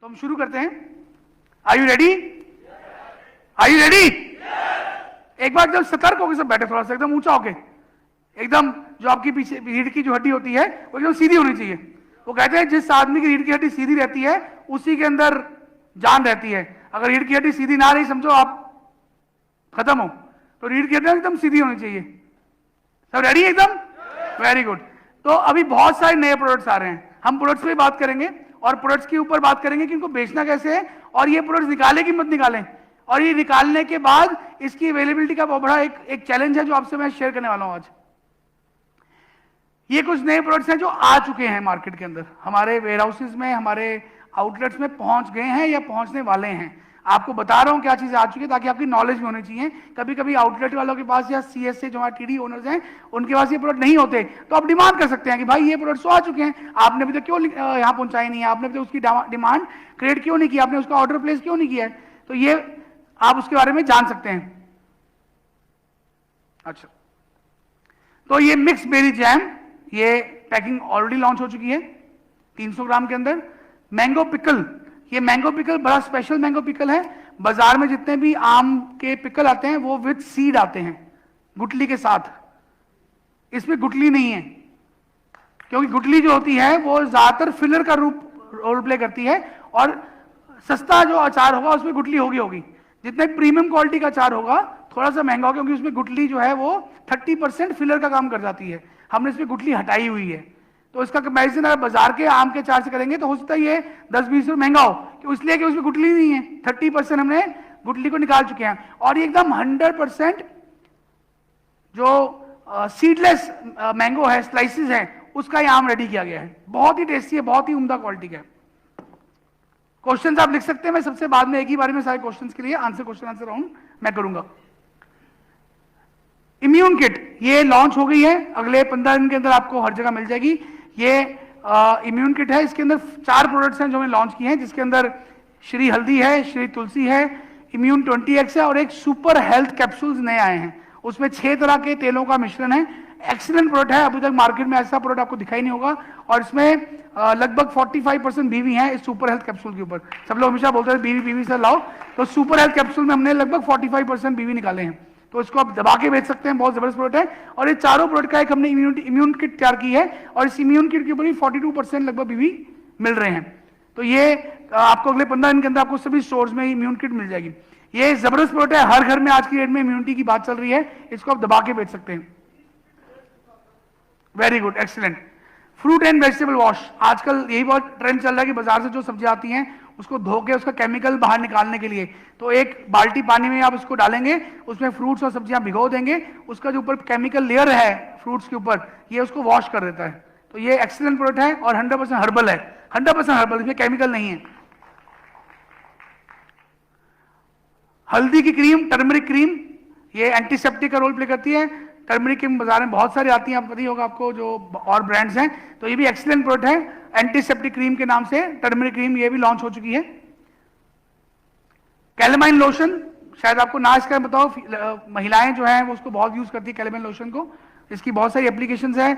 तो हम शुरू करते हैं। Are you ready? Are you ready? एक बार जब सतर्क होकर सब बैठे, थोड़ा सा एकदम ऊंचा होके, एकदम जो आपकी पीछे रीढ़ की जो हड्डी होती है वो एकदम सीधी होनी चाहिए। वो कहते हैं जिस आदमी की रीढ़ की हड्डी सीधी रहती है उसी के अंदर जान रहती है। अगर रीढ़ की हड्डी सीधी ना रही, समझो आप खत्म हो। तो रीढ़ की हड्डी एकदम सीधी होनी चाहिए। सब रेडी है एकदम? Very good. तो अभी बहुत सारे नए प्रोडक्ट्स आ रहे हैं, हम प्रोडक्ट्स पे बात करेंगे और प्रोडक्ट्स के ऊपर बात करेंगे कि इनको बेचना कैसे है और ये प्रोडक्ट्स निकाले कि मत निकालें, और ये निकालने के बाद इसकी अवेलेबिलिटी का बहुत बड़ा एक चैलेंज है जो आपसे मैं शेयर करने वाला हूं आज। ये कुछ नए प्रोडक्ट्स हैं जो आ चुके हैं मार्केट के अंदर, हमारे वेयर हाउसेज में, हमारे आउटलेट्स में पहुंच गए हैं या पहुंचने वाले हैं। आपको बता रहा हूं क्या चीजें आ चुकी है ताकि आपकी नॉलेज में होनी चाहिए। कभी कभी आउटलेट वालों के पास या सीएसए जो हमारे टीडी ओनर्स हैं उनके पास ये प्रोडक्ट नहीं होते, तो आप डिमांड कर सकते हैं कि भाई ये प्रोडक्ट्स तो आ चुके हैं, आपने अभी तक क्यों यहाँ पहुंचाई नहीं है, आपने अभी तक उसकी डिमांड क्रिएट क्यों नहीं किया, आपने उसका ऑर्डर प्लेस क्यों नहीं किया है। तो ये आप उसके बारे में जान सकते हैं। अच्छा, तो ये मिक्स बेरी जैम, ये पैकिंग ऑलरेडी लॉन्च हो चुकी है 300 ग्राम के अंदर। मैंगो पिकल, ये मैंगो पिकल बड़ा स्पेशल मैंगो पिकल है। बाजार में जितने भी आम के पिकल आते हैं वो विद सीड आते हैं, गुठली के साथ। इसमें गुठली नहीं है, क्योंकि गुठली जो होती है वो ज्यादातर फिलर का रूप रोल प्ले करती है, और सस्ता जो अचार होगा उसमें गुठली होगी। जितने प्रीमियम क्वालिटी का अचार होगा थोड़ा सा महंगा होगा, क्योंकि उसमें गुठली जो है वो 30% फिलर का काम कर जाती है। हमने इसमें गुठली हटाई हुई है, तो इसका कंपैरिजन अगर बाजार के आम के अचार से करेंगे तो हो सकता है ये 10-20 रुपये महंगा हो, कि इसलिए कि उसमें गुठली नहीं है। 30% हमने गुठली को निकाल चुके हैं, और ये एकदम 100% जो सीडलेस मैंगो है, स्लाइसिस है, उसका ये आम रेडी किया गया है। बहुत ही टेस्टी है, बहुत ही उम्दा क्वालिटी का है। क्वेश्चंस आप लिख सकते हैं, मैं सबसे बाद में एक ही बारे में सारे क्वेश्चंस के लिए क्वेश्चन आंसर राउंड मैं करूंगा। इम्यून किट ये लॉन्च हो गई है, अगले 15 दिन के अंदर आपको हर जगह मिल जाएगी। ये इम्यून किट है, इसके अंदर 4 प्रोडक्ट्स हैं जो हमने लॉन्च किए हैं, जिसके अंदर श्री हल्दी है, श्री तुलसी है, इम्यून 20x है, और एक सुपर हेल्थ कैप्सूल्स नए आए हैं। उसमें 6 तरह के तेलों का मिश्रण है। एक्सीलेंट प्रोडक्ट है, अभी तक मार्केट में ऐसा प्रोडक्ट आपको दिखाई नहीं होगा, और इसमें लगभग 45% बीवी है इस सुपर हेल्थ कैप्सूल के ऊपर। सब लोग हमेशा बोलते हैं बीवी से लाओ, तो सुपर हेल्थ कैप्सूल में हमने लगभग 45% बीवी निकाले हैं, तो इसको आप दबा के बेच सकते हैं। बहुत जबरदस्त प्रोडक्ट है, और ये चारों प्रोडक्ट का एक हमने इम्यून किट तैयार की है, और इस इम्यून किट के ऊपर भी 42% लगभग बीवी मिल रहे हैं। तो ये आपको अगले 15 दिन के अंदर आपको सभी स्टोर्स में इम्यून किट मिल जाएगी। ये जबरदस्त प्रोडक्ट है, हर घर में आज की डेट में इम्यूनिटी की बात चल रही है, इसको आप दबा के बेच सकते हैं। Very good, excellent. Fruit and vegetable wash, आजकल यही बहुत ट्रेंड चल रहा है कि बाजार से जो सब्जियां आती हैं उसको धो के उसका केमिकल बाहर निकालने के लिए, तो एक बाल्टी पानी में आप इसको डालेंगे, उसमें फ्रूट्स और सब्जियां भिगो देंगे, उसका जो ऊपर केमिकल लेयर है फ्रूट्स के ऊपर, ये उसको वॉश कर देता है। तो ये एक्सीलेंट प्रोडक्ट है और 100% हर्बल है, 100% हर्बल, इसमें केमिकल नहीं है। हल्दी की क्रीम, टर्मरिक क्रीम, ये एंटीसेप्टिक का रोल प्ले करती है। टर्मरिक क्रीम बाजार में बहुत सारी आती हैं, आप पता ही होगा आपको, जो और ब्रांड्स हैं, तो ये भी एक्सीलेंट प्रोडक्ट है। एंटीसेप्टिक क्रीम के नाम से टर्मरिक क्रीम ये भी लॉन्च हो चुकी है। कैलेमाइन लोशन, शायद आपको ना इसका बताओ, महिलाएं जो हैं वो उसको बहुत यूज करती है कैलेमाइन लोशन को। इसकी बहुत सारी एप्लीकेशंस है,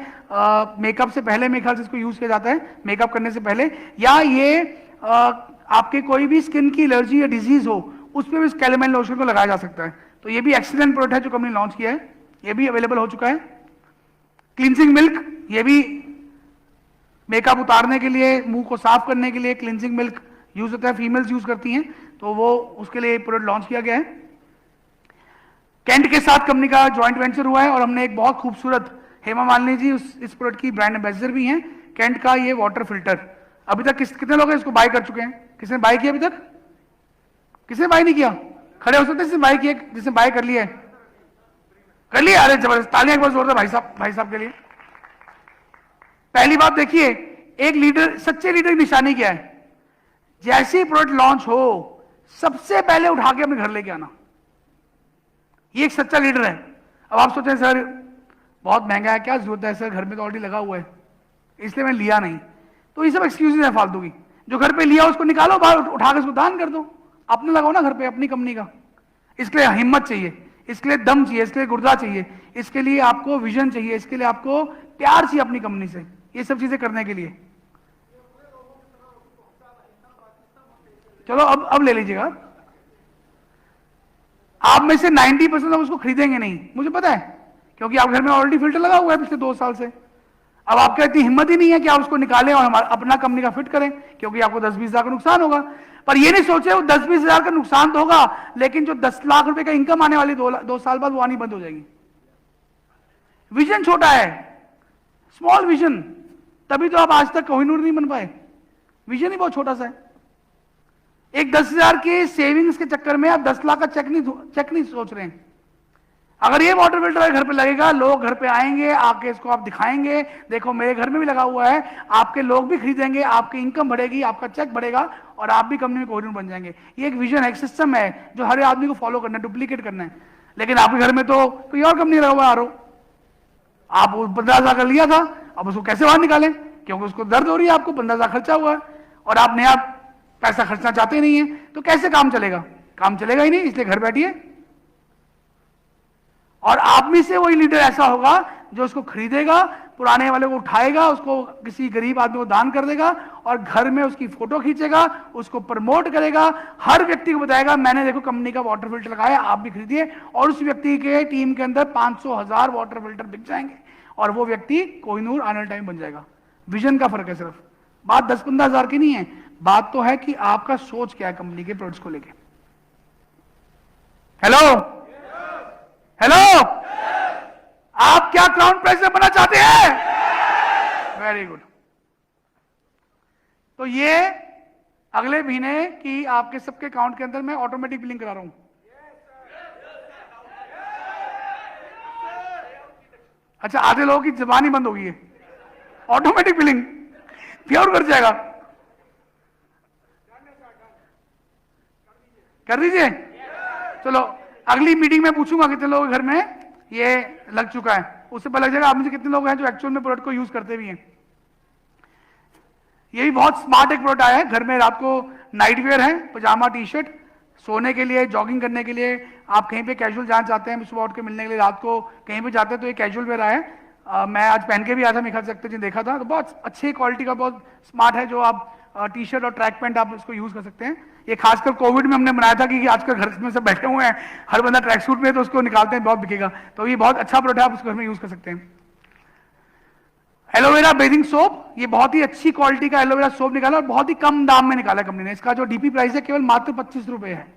मेकअप से पहले मेरे ख्याल से इसको यूज किया जाता है, मेकअप करने से पहले, या ये आपके कोई भी स्किन की एलर्जी या डिजीज हो उस पर भी इस कैलेमाइन लोशन को लगाया जा सकता है। तो ये भी एक्सीलेंट प्रोडक्ट है जो कंपनी लॉन्च किया है, ये भी अवेलेबल हो चुका है। क्लींजिंग मिल्क, ये भी मेकअप उतारने के लिए, मुंह को साफ करने के लिए क्लींजिंग मिल्क यूज होता है, फीमेल्स यूज करती हैं, तो वो उसके लिए प्रोडक्ट लॉन्च किया गया है। कैंट के साथ कंपनी का जॉइंट वेंचर हुआ है, और हमने एक बहुत खूबसूरत, हेमा मालिनी जी इस प्रोडक्ट की ब्रांड एम्बेसडर भी हैं। कैंट का ये वाटर फिल्टर, अभी तक कितने लोग इसको बाय कर चुके हैं? किसने बाय किया अभी तक? किसने बाय नहीं किया? खड़े हो सकते हैं, बाय किए, जिसने बाय कर लिया है कर लिया। अरे जबरदस्त, तालियां एक बार जोरदार भाई साहब के लिए। पहली बात देखिए, एक लीडर, सच्चे लीडर की निशानी क्या है? जैसे ही प्रोडक्ट लॉन्च हो सबसे पहले उठा के अपने घर लेके आना, ये एक सच्चा लीडर है। अब आप सोचें सर बहुत महंगा है, क्या जरूरत है सर, घर में तो ऑलरेडी लगा हुआ है, इसलिए मैं लिया नहीं। तो ये सब एक्सक्यूजेज है फालतू की। जो घर पे लिया उसको निकालो बाहर, उठा के उसको दान कर दो, अपने लगाओ ना घर पे, अपनी कंपनी का। इसके लिए हिम्मत चाहिए, इसके लिए दम चाहिए, इसके लिए गुर्दा चाहिए, इसके लिए आपको विजन चाहिए, इसके लिए आपको प्यार चाहिए अपनी कंपनी से, ये सब चीजें करने के लिए। चलो अब ले लीजिएगा। आप में से 90% लोग उसको खरीदेंगे नहीं, मुझे पता है, क्योंकि आप घर में ऑलरेडी फिल्टर लगा हुआ है पिछले 2 साल से। अब आपका इतनी हिम्मत ही नहीं है कि आप उसको निकालें और हमारा अपना कंपनी का फिट करें, क्योंकि आपको 10-20 हजार का नुकसान होगा। पर ये नहीं सोचे वो 10-20 हजार का नुकसान तो होगा, लेकिन जो 10 लाख रुपए का इनकम आने वाली 2 साल बाद वो आनी बंद हो जाएगी। विजन छोटा है, स्मॉल विजन, तभी तो आप आज तक कोहिनूर नहीं बन पाए। विजन ही बहुत छोटा सा है। एक 10,000 के सेविंग्स के चक्कर में आप 10 लाख का चेक नहीं सोच रहे हैं। अगर ये वाटर फिल्टर घर पे लगेगा, लोग घर पे आएंगे, आके इसको आप दिखाएंगे, देखो मेरे घर में भी लगा हुआ है, आपके लोग भी खरीदेंगे, आपकी इनकम बढ़ेगी, आपका चेक बढ़ेगा और आप भी कंपनी में कोहिनूर बन जाएंगे। ये एक विजन है, एक सिस्टम है जो हर आदमी को फॉलो करना है, डुप्लीकेट करना है। लेकिन आपके घर में तो कोई और कंपनी लगा हुआ है, आरो आप 15,000 का लिया था, अब उसको कैसे बाहर निकालें, क्योंकि उसको दर्द हो रही है, आपको 15,000 खर्चा हुआ है और आप नया पैसा खर्चना चाहते नहीं है, तो कैसे काम चलेगा? काम चलेगा ही नहीं, इसलिए घर बैठिए। और आप में से वही लीडर ऐसा होगा जो उसको खरीदेगा, पुराने वाले को उठाएगा, उसको किसी गरीब आदमी को दान कर देगा और घर में उसकी फोटो खींचेगा, उसको प्रमोट करेगा, हर व्यक्ति को बताएगा मैंने देखो कंपनी का वाटर फिल्टर लगाया, आप भी खरीदिए। और उस व्यक्ति के टीम के अंदर 500,000 वाटर फिल्टर बिक जाएंगे और वो व्यक्ति कोहिनूर आने वाले टाइम बन जाएगा। विजन का फर्क है सिर्फ, बात 10-15 हजार की नहीं है, बात तो है कि आपका सोच क्या है कंपनी के प्रोडक्ट्स को लेके। हेलो हेलो, आप क्या क्राउन प्राइस में बनना चाहते हैं? Very good. तो ये अगले महीने की आपके सबके अकाउंट के अंदर मैं ऑटोमेटिक बिलिंग करा रहा हूं। अच्छा, आधे लोगों की जबान ही बंद हो गई है। ऑटोमेटिक बिलिंग प्योर कर जाएगा, कर दीजिए। चलो अगली मीटिंग में पूछूंगा कितने लोगों के घर में ये लग चुका है, उससे पता लग जाएगा आप में से कितने लोग हैं जो एक्चुअल में प्रोडक्ट को यूज करते भी हैं। ये भी बहुत स्मार्ट एक प्रोडक्ट आया है। घर में रात को नाइट वेयर है, पजामा टी शर्ट, सोने के लिए, जॉगिंग करने के लिए, आप कहीं पे कैजुअल जाना चाहते हैं, सुबह उठ के मिलने के लिए, रात को कहीं पे जाते हैं, तो ये कैजुअल वेयर आया है। मैं आज पहन के भी आया था, मेखा सकते जी देखा था, तो बहुत अच्छी क्वालिटी का, बहुत स्मार्ट है, जो आप टी शर्ट और ट्रैक पैंट आप इसको यूज कर सकते हैं। ये खासकर कोविड में हमने बनाया था कि आजकल घर में सब बैठे हुए हैं, हर बंदा ट्रैक सूट में, तो उसको निकालते हैं, बहुत बिकेगा। तो ये बहुत अच्छा प्रोडक्ट है, आप उसको घर में यूज कर सकते हैं। एलोवेरा बेसिंग सोप, ये बहुत ही अच्छी क्वालिटी का एलोवेरा सोप निकाला और बहुत ही कम दाम में निकाला कंपनी ने। इसका जो डीपी प्राइस है केवल मात्र 25 रुपए है,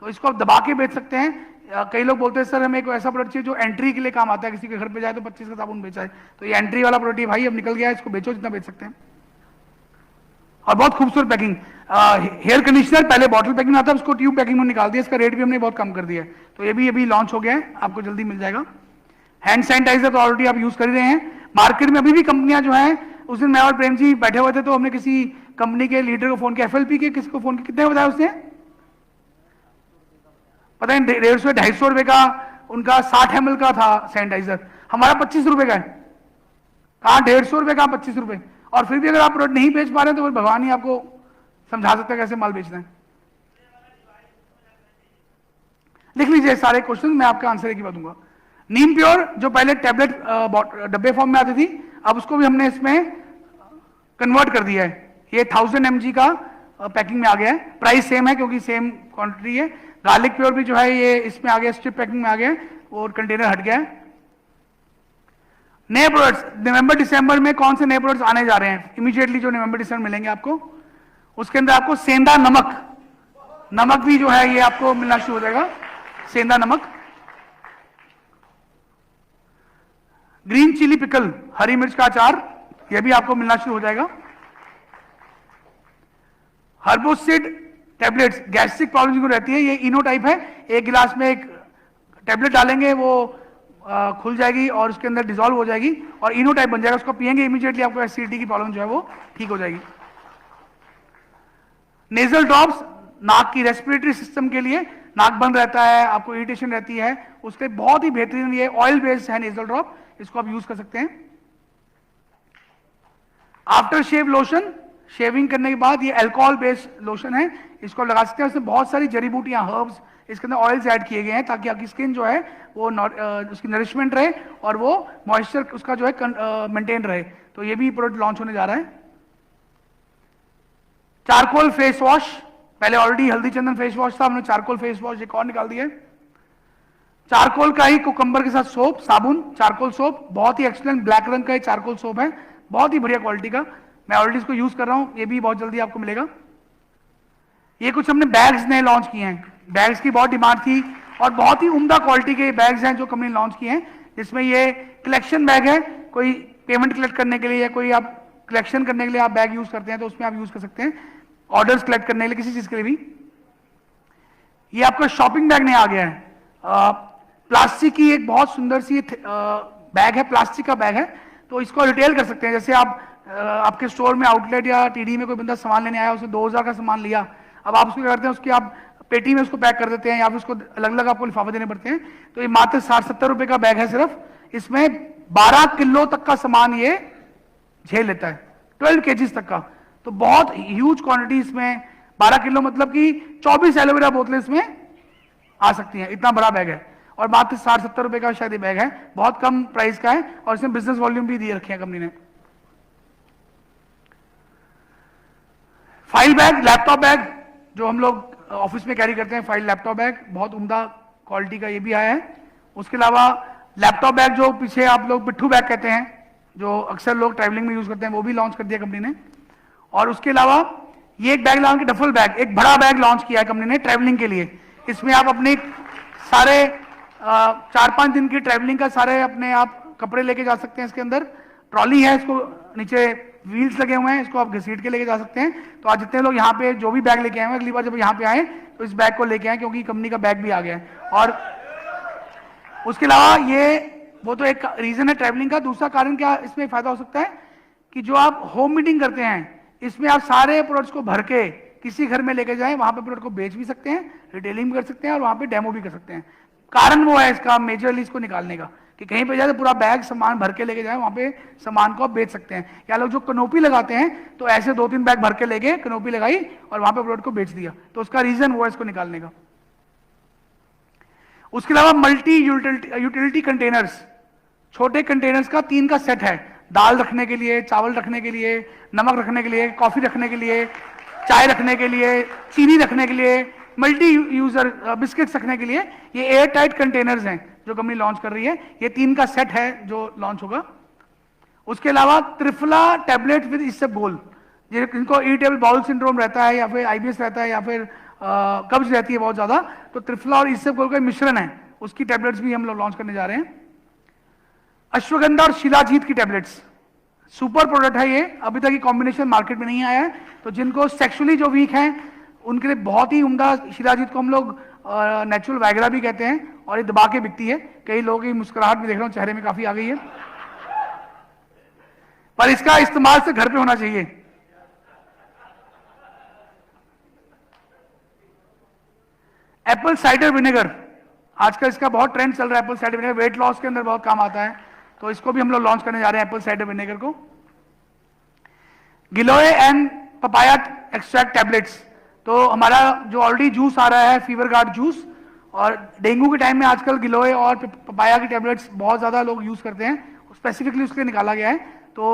तो इसको आप दबा के बेच सकते हैं। कई लोग बोलते हैं सर हमें कोई ऐसा प्रोडक्ट चाहिए जो एंट्री के लिए काम आता है, किसी के घर पे जाए तो 25 का साबुन बेचा है, तो ये एंट्री वाला प्रोडक्ट भाई अब निकल गया है, इसको बेचो जितना बेच सकते हैं। और बहुत खूबसूरत पैकिंग। हेयर कंडीशनर पहले बॉटल पैकिंग में आता है, उसको ट्यूब पैकिंग में निकाल दिया, इसका रेट भी हमने बहुत कम कर दिया है, तो ये भी अभी लॉन्च हो गया है, आपको जल्दी मिल जाएगा। हैंड सैनिटाइजर तो ऑलरेडी आप यूज कर ही रहे हैं। मार्केट में अभी भी कंपनियां जो हैं, उस दिन मैं और प्रेम जी बैठे हुए थे, तो हमने किसी कंपनी के लीडर को फोन किया, एफएलपी के, किसी को फोन किया, कितने बताया उसने, पता नहीं 150-250 रुपए का उनका 60 ml का था सैनिटाइजर, हमारा 25 रुपए का है। कहा 150 रुपए का 25 रुपए, और फिर भी अगर आप प्रोडक्ट नहीं बेच पा रहे हैं तो फिर भगवान ही आपको समझा सकता है कैसे माल बेचना है। लिख लीजिए सारे क्वेश्चन, मैं आपका आंसर एक ही दूंगा। नीम प्योर जो पहले टैबलेट डब्बे फॉर्म में आती थी, अब उसको भी हमने इसमें कन्वर्ट कर दिया है। ये 1000 mg का पैकिंग में आ गया है, प्राइस सेम है क्योंकि सेम क्वांटिटी है। गार्लिक प्योर भी जो है ये इसमें आ गया, स्ट्रिप पैकिंग में आ गया और कंटेनर हट गया है। नए प्रोडक्ट्स नवंबर दिसंबर में कौन से नए प्रोडक्ट्स आने जा रहे हैं इमीडिएटली, जो नवंबर दिसंबर मिलेंगे आपको, उसके अंदर आपको सेंधा नमक भी जो है ये आपको मिलना शुरू हो जाएगा। सेंधा नमक, ग्रीन चिली पिकल, हरी मिर्च का अचार, यह भी आपको मिलना शुरू हो जाएगा। हर्बोसिड टैबलेट्स, गैस्ट्रिक प्रॉब्लम जिनको रहती है, ये इनो टाइप है, एक गिलास में एक टैबलेट डालेंगे, वो खुल जाएगी और उसके अंदर डिसॉल्व हो जाएगी और इनो टाइप बन जाएगा, उसको पिएंगे इमीडिएटली आपको एसिडिटी की प्रॉब्लम जो है वो ठीक हो जाएगी। नेजल ड्रॉप्स, नाक की रेस्पिरेटरी सिस्टम के लिए, नाक बंद रहता है, आपको इरिटेशन रहती है, उसके बहुत ही बेहतरीन, ये ऑयल बेस्ड है नेजल ड्रॉप, इसको आप यूज कर सकते हैं। आफ्टर शेव लोशन, शेविंग करने के बाद, ये अल्कोहल बेस्ड लोशन है, इसको लगा सकते हैं। उसमें बहुत सारी जड़ी बूटियां, हर्ब्स, इसके अंदर ऑयल्स ऐड किए गए हैं ताकि आपकी स्किन जो है वो उसकी नरिशमेंट रहे और वो मॉइस्चर उसका जो है मेंटेन रहे। तो ये भी प्रोडक्ट लॉन्च होने जा रहा है। चारकोल फेस वॉश, पहले ऑलरेडी हल्दी चंदन फेस वॉश था, हमने चारकोल फेस वॉश एक और निकाल दिया है। चारकोल का ही कुकम्बर के साथ सोप, साबुन, चारकोल सोप, बहुत ही एक्सीलेंट ब्लैक रंग का ये चारकोल सोप है, बहुत ही बढ़िया क्वालिटी का। मैं ऑलरेडी इसको यूज कर रहा हूं, ये भी बहुत जल्दी आपको मिलेगा। ये कुछ हमने बैग्स नए लॉन्च किए हैं, बैग्स की बहुत डिमांड थी और बहुत ही उम्दा क्वालिटी के बैग्स हैं जो कंपनी लॉन्च किए हैं, जिसमें ये कलेक्शन बैग है, कोई पेमेंट कलेक्ट करने के लिए या कोई आप कलेक्शन करने के लिए आप बैग यूज करते हैं तो उसमें आप यूज कर सकते हैं, ऑर्डर्स कलेक्ट करने के लिए, किसी चीज के लिए भी। ये आपका शॉपिंग बैग नहीं आ गया है, प्लास्टिक की एक बहुत सुंदर सी बैग है, प्लास्टिक का बैग है, तो इसको रिटेल कर सकते हैं। जैसे आप आपके स्टोर में आउटलेट या टीडी में कोई बंदा सामान लेने आया, उसने 2000 का सामान लिया, अब आप उसको क्या करते हैं, उसकी आप पेटी में उसको पैक कर देते हैं या फिर उसको अलग अलग आपको लिफाफे देने पड़ते हैं। तो ये मात्र 60-70 रुपए का बैग है सिर्फ, इसमें 12 किलो तक का सामान ये झेल लेता है, 12 केजीज तक का, तो बहुत ह्यूज क्वांटिटी इसमें, 12 किलो मतलब कि 24 एलोवेरा बोतलें इसमें आ सकती हैं, इतना बड़ा बैग है और मात्र 60-70 रुपए का शायद ये बैग है, बहुत कम प्राइस का है और इसमें बिजनेस वॉल्यूम भी दिए रखे हैं कंपनी ने। फाइल बैग, लैपटॉप बैग जो हम लोग ऑफिस में कैरी करते हैं, फाइल लैपटॉप बैग, बहुत उम्दा क्वालिटी का ये भी आया है। उसके अलावा लैपटॉप बैग जो पीछे आप लोग पिट्ठू बैग कहते हैं, जो अक्सर लोग ट्रैवलिंग में यूज करते हैं, वो भी लॉन्च कर दिया कंपनी ने। और उसके अलावा ये एक बैग लॉन्च, डफल बैग, एक बड़ा बैग लॉन्च किया है कंपनी ने ट्रैवलिंग के लिए। इसमें आप अपने सारे 4-5 दिन की ट्रैवलिंग का सारे अपने आप कपड़े लेके जा सकते हैं। इसके अंदर ट्रॉली है, इसको नीचे व्हील्स लगे हुए हैं, इसको आप घसीट के लेके जा सकते हैं। तो आज जितने लोग यहाँ पे जो भी बैग लेके आए हैं, अगली बार जब यहाँ पे आए तो इस बैग को लेके आए, क्योंकि कंपनी का बैग भी आ गया है। और उसके अलावा ये वो तो एक रीजन है ट्रैवलिंग का, दूसरा कारण क्या इसमें फायदा हो सकता है कि जो आप होम मीटिंग करते हैं, इसमें आप सारे प्रोडक्ट्स को भर के किसी घर में लेके जाएं, वहां पे प्रोडक्ट को बेच भी सकते हैं, रिटेलिंग भी कर सकते हैं और वहां पे डेमो भी कर सकते हैं। कारण वो है इसका मेजरली इसको निकालने का कि कहीं पे जाए तो पूरा बैग सामान भर के लेके जाए, वहां पे सामान को आप बेच सकते हैं। या लोग जो कनोपी लगाते हैं तो ऐसे 2-3 बैग भर के लेके कनोपी लगाई और वहां पे प्रोडक्ट को बेच दिया, तो उसका रीजन वो है इसको निकालने का। उसके अलावा मल्टी यूटिलिटी कंटेनर्स, छोटे कंटेनर्स का 3 का सेट है, दाल रखने के लिए, चावल रखने के लिए, नमक रखने के लिए, कॉफी रखने के लिए, चाय रखने के लिए, चीनी रखने के लिए, मल्टी यूजर बिस्किट्स रखने के लिए, ये एयर टाइट कंटेनर्स हैं जो कंपनी लॉन्च कर रही है। ये 3 का सेट है जो लॉन्च होगा। उसके अलावा त्रिफला टैबलेट विद इसबगोल, जिनको इरिटेबल बाउल सिंड्रोम रहता है या फिर आईबीएस रहता है या फिर कब्ज रहती है बहुत ज्यादा, तो त्रिफला और इसबगोल का मिश्रण है, उसकी टैबलेट्स भी हम लोग लॉन्च करने जा रहे हैं। अश्वगंधा और शिलाजीत की टैबलेट्स, सुपर प्रोडक्ट है ये, अभी तक ये कॉम्बिनेशन मार्केट में नहीं आया है, तो जिनको सेक्सुअली जो वीक हैं उनके लिए बहुत ही उम्दा, शिलाजीत को हम लोग नेचुरल वैगरा भी कहते हैं और ये दबा के बिकती है। कई लोगों की मुस्कुराहट भी देख रहा हूं चेहरे में काफी आ गई है, पर इसका इस्तेमाल से घर पे होना चाहिए। एप्पल साइडर विनेगर, आजकल इसका बहुत ट्रेंड चल रहा है, Apple cider vinegar weight loss के अंदर बहुत काम आता है, तो इसको भी हम लोग लॉन्च करने जा रहे हैं, एप्पल साइडर विनेगर को। गिलोय एंड पपाया एक्सट्रैक्ट टैबलेट्स, तो हमारा जो ऑलरेडी जूस आ रहा है फीवर गार्ड जूस, और डेंगू के टाइम में आजकल गिलोय और पपाया की टैबलेट्स बहुत ज्यादा लोग यूज करते हैं, स्पेसिफिकली उसके लिए निकाला गया है। तो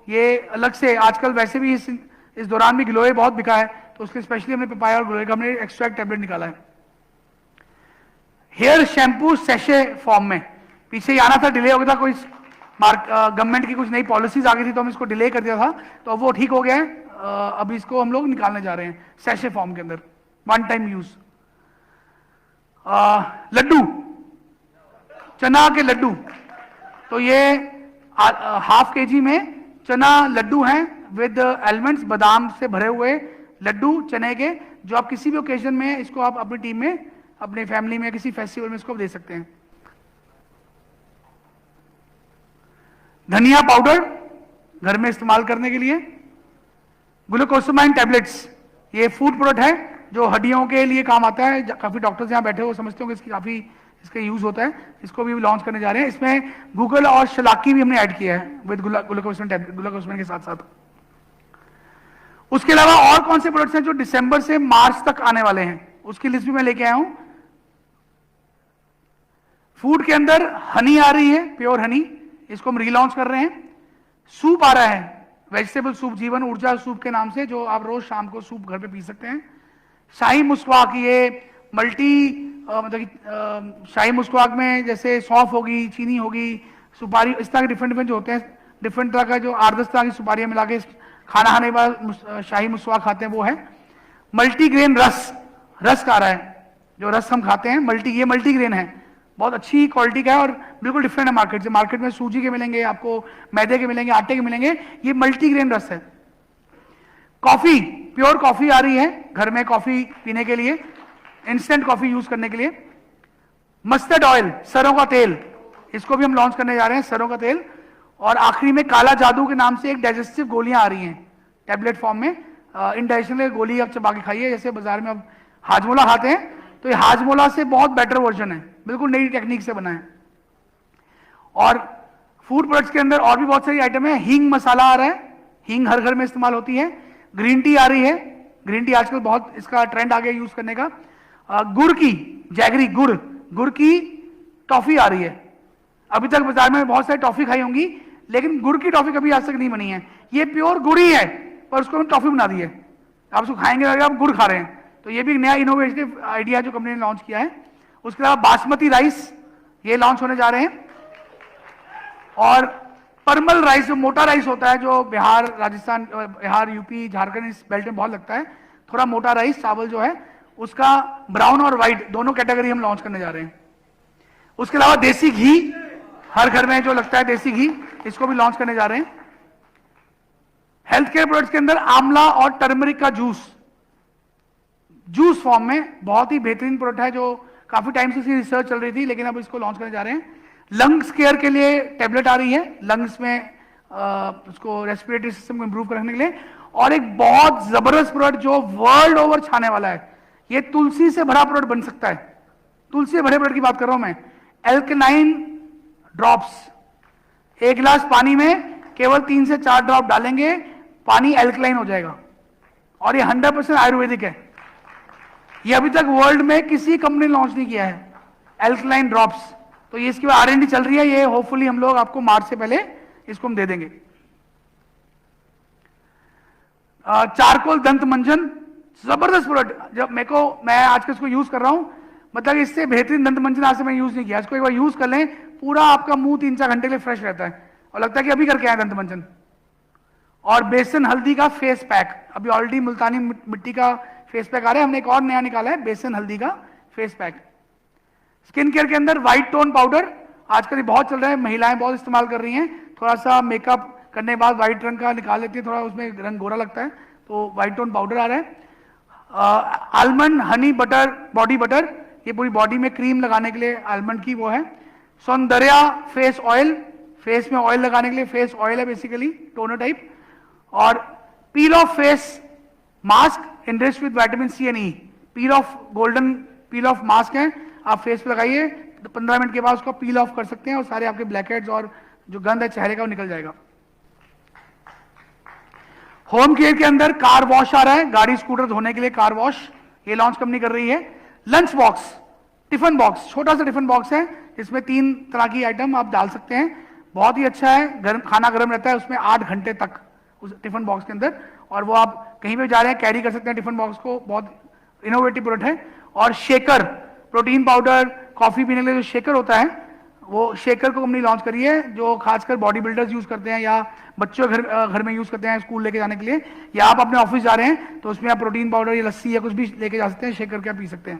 ये अलग से, आजकल वैसे भी इस दौरान भी गिलोय बहुत बिका है, तो उसके स्पेशली हमने पपाया और गिलोय का हमने एक्सट्रैक्ट टैबलेट निकाला है। हेयर शैम्पू सैशे फॉर्म में, पीछे आना था, डिले हो गया था, कोई गवर्नमेंट की कुछ नई पॉलिसीज आ गई थी तो हम इसको डिले कर दिया था, तो अब वो ठीक हो गया है। अभी इसको हम लोग निकालने जा रहे हैं सैशे फॉर्म के अंदर, 1 टाइम यूज। लड्डू, चना के लड्डू, तो ये 1/2 kg में चना लड्डू हैं विद एलिमेंट्स, बादाम से भरे हुए लड्डू चने के, जो आप किसी भी ओकेजन में इसको आप अपनी टीम में, अपने फैमिली में, किसी फेस्टिवल में इसको दे सकते हैं। धनिया पाउडर घर में इस्तेमाल करने के लिए। ग्लूकोसामाइन टैबलेट्स, ये फूड प्रोडक्ट है जो हड्डियों के लिए काम आता है, काफी डॉक्टर्स यहाँ बैठे हो समझते हो कि इसकी काफी इसका यूज होता है, इसको भी लॉन्च करने जा रहे हैं। इसमें गूगल और शलाकी भी हमने ऐड किया है विद ग्लूकोसामाइन के साथ साथ। उसके अलावा और कौन से प्रोडक्ट्स हैं जो दिसंबर से मार्च तक आने वाले हैं, उसकी लिस्ट भी मैं लेके आया हूं। फूड के अंदर हनी आ रही है, प्योर हनी, इसको हम रीलॉन्च कर रहे हैं। सूप आ रहा है, वेजिटेबल सूप, जीवन ऊर्जा सूप के नाम से, जो आप रोज शाम को सूप घर पे पी सकते हैं। शाही मुस्वाक, ये मल्टी मतलब कि शाही मुस्वाक में जैसे सौंफ होगी, चीनी होगी, सुपारी, इस तरह के डिफरेंट डिफरेंट जो होते हैं, डिफरेंट तरह का जो 8-10 तरह की सुपारियां मिला के खाना खाने के बाद शाही मुस्वाक खाते हैं, वो है। मल्टीग्रेन रस, रस आ रहा है, जो रस हम खाते हैं ये मल्टीग्रेन है, बहुत अच्छी क्वालिटी का है और बिल्कुल डिफरेंट है मार्केट से। मार्केट में सूजी के मिलेंगे, आपको मैदे के मिलेंगे, आटे के मिलेंगे, ये मल्टीग्रेन रस है। कॉफी, प्योर कॉफी आ रही है घर में कॉफी पीने के लिए, इंस्टेंट कॉफी यूज करने के लिए। मस्टर्ड ऑयल, सरों का तेल, इसको भी हम लॉन्च करने जा रहे हैं, सरों का तेल। और आखिरी में काला जादू के नाम से एक डाइजेस्टिव गोलियां आ रही हैं टैबलेट फॉर्म में, इनडाइजेशन गोली आप चबा के खाइए, जैसे बाजार में अब हाजमोला खाते हैं, तो ये हाजमोला से बहुत बेटर वर्जन है, बिल्कुल नई टेक्निक से बना है। और फूड प्रोडक्ट्स के अंदर और भी बहुत सारी आइटम है। हींग मसाला आ रहा है, हींग हर घर में इस्तेमाल होती है। ग्रीन टी आ रही है, ग्रीन टी आजकल बहुत इसका ट्रेंड आ गया यूज करने का। गुड़ की जैगरी, गुड़ की टॉफी आ रही है। अभी तक बाजार में बहुत सारी टॉफी खाई होंगी, लेकिन गुड़ की टॉफी कभी आज तक नहीं बनी है। ये प्योर गुड़ ही है, पर उसको हमने टॉफी बना दी है, आप उसको खाएंगे लगेगा आप गुड़ खा रहे हैं। तो ये भी एक नया इनोवेटिव आइडिया जो कंपनी ने लॉन्च किया है। उसके अलावा बासमती राइस, ये लॉन्च होने जा रहे हैं। और परमल राइस, जो मोटा राइस होता है, जो बिहार, राजस्थान, बिहार, यूपी, झारखंड, इस बेल्ट में बहुत लगता है, थोड़ा मोटा राइस चावल जो है, उसका ब्राउन और व्हाइट दोनों कैटेगरी हम लॉन्च करने जा रहे हैं। उसके अलावा देसी घी, हर घर में जो लगता है देसी घी, इसको भी लॉन्च करने जा रहे हैं। हेल्थ केयर प्रोडक्ट्स के अंदर आंवला और टर्मरिक का जूस फॉर्म में बहुत ही बेहतरीन प्रोडक्ट है, जो काफी टाइम से इसकी रिसर्च चल रही थी, लेकिन अब इसको लॉन्च करने जा रहे हैं। लंग्स केयर के लिए टैबलेट आ रही है, लंग्स में उसको रेस्पिरेटरी सिस्टम को इंप्रूव करने के लिए। और एक बहुत जबरदस्त प्रोडक्ट जो वर्ल्ड ओवर छाने वाला है, ये तुलसी से भरा प्रोडक्ट बन सकता है। तुलसी से भरे प्रोडक्ट की बात कर रहा हूं मैं। एल्कलाइन ड्रॉप्स, 1 गिलास पानी में केवल 3 से 4 ड्रॉप डालेंगे, पानी एल्कलाइन हो जाएगा। और ये 100% आयुर्वेदिक है। ये अभी तक वर्ल्ड में किसी कंपनी ने लॉन्च नहीं किया है, एल्कलाइन ड्रॉप्स। तो ये इसकी R&D चल रही है, ये होपफुली हम लोग आपको मार्च से पहले इसको हम दे देंगे। चारकोल दंत मंजन, जबरदस्त प्रोडक्ट, जब मैं आजकल इसको यूज कर रहा हूं, मतलब इससे बेहतरीन दंत मंजन आज से मैं यूज नहीं किया। इसको एक बार यूज कर लें, पूरा आपका मुंह 3-4 घंटे के लिए फ्रेश रहता है और लगता है कि अभी करके आए दंत मंजन। और बेसन हल्दी का फेस पैक, अभी ऑलरेडी मुल्तानी मिट्टी का फेस पैक आ रहा है, हमने एक और नया निकाला है, बेसन हल्दी का फेस पैक। स्किन केयर के अंदर व्हाइट टोन पाउडर, आजकल ये बहुत चल रहा है, महिलाएं बहुत इस्तेमाल कर रही हैं। थोड़ा सा मेकअप करने के बाद व्हाइट रंग का निकाल लेती है, थोड़ा उसमें रंग गोरा लगता है, तो व्हाइट टोन पाउडर आ रहा है। Almond Honey butter body butter, ये पूरी बॉडी में क्रीम लगाने के लिए आलमंड की वो है। सौंदर्या फेस ऑयल, फेस में ऑयल लगाने के लिए फेस ऑयल है बेसिकली, टोनर टाइप। और peel off face mask enriched with vitamin C and E, peel off golden peel off mask है, आप फेस पे लगाइए, 15 मिनट के बाद उसको पील ऑफ कर सकते हैं और सारे आपके ब्लैक हेड्स और जो गंद है चेहरे का वो निकल जाएगा। होम केयर के अंदर कार वॉश आ रहा है, गाड़ी स्कूटर धोने के लिए कार वॉश, ये लॉन्च कंपनी कर रही है। लंच बॉक्स, टिफिन बॉक्स, छोटा सा टिफिन बॉक्स है, इसमें 3 तरह की आइटम आप डाल सकते हैं, बहुत ही अच्छा है, गर्म खाना गर्म रहता है उसमें 8 घंटे तक उस टिफिन बॉक्स के अंदर, और वो आप कहीं पे जा रहे हैं कैरी कर सकते हैं टिफिन बॉक्स को, बहुत इनोवेटिव प्रोडक्ट है। और शेकर, प्रोटीन पाउडर, कॉफी पीने के लिए जो शेकर होता है, वो शेकर को कंपनी लॉन्च करी है, जो खासकर बॉडी बिल्डर्स यूज करते हैं या बच्चों घर में यूज करते हैं स्कूल लेके जाने के लिए, या आप अपने ऑफिस जा रहे हैं तो उसमें आप प्रोटीन पाउडर या लस्सी या कुछ भी लेके जा सकते हैं, शेकर के आप पी सकते हैं।